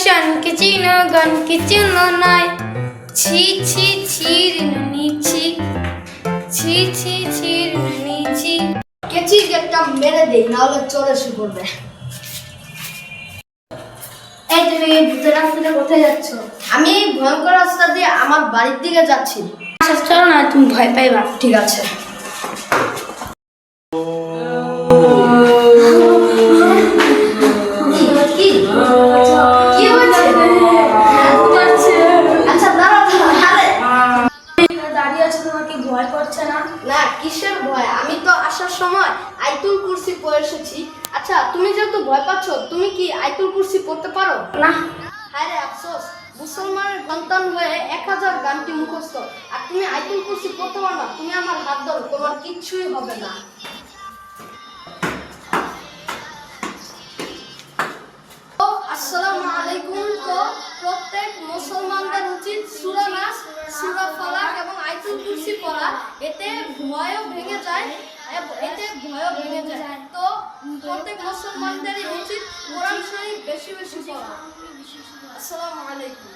শনকে চিনো গনকে চিনো নাই ছি ছি ছিরনি ছি ছি ছি ছিরনি ছি। কেচি একটা মেরে দেই, না হলে চলে এসে পড়বে। এই তুমি ভূতের রাস্তাটা কোথায় যাচ্ছ? আমি ভয়ঙ্কর রাস্তা দিয়ে আমার বাড়ির দিকে যাচ্ছি। আচ্ছা চলো না, তুমি ভয় পাইবা। ঠিক আছে। কি কি হয়েছে? আচ্ছা দাঁড়াও, আরে দাঁড়িয়ে আছো, তোমার কি ভয় করছে না? না, কিসের ভয়? আমি তো আসার সময় আয়াতুল কুরসি পড়ে এসেছি। আচ্ছা তুমি যেহেতু ভয় পাচ্ছ, তুমি কি আয়াতুল কুরসি পড়তে পারো? না। হায় রে আফসোস, মুসলমানের সন্তান হয়ে 1000 গানটি মুখস্থ, আর তুমি আয়াতুল কুরসি পড়তে পারো না। তুমি আমার হাত ধরো, তোমার কিচ্ছুই হবে না। তো আসসালামু আলাইকুম। তো প্রত্যেক মুসলমানদের উচিত সূরা নাস, সূরা ফালাক এবং আয়াতুল কুরসি পড়া। এতে ভয়ও ভেঙে যায়, তো প্রত্যেক মুসলমানদেরই উচিত কোরআন শরীফ বেশি বেশি পড়া। আসসালামু আলাইকুম।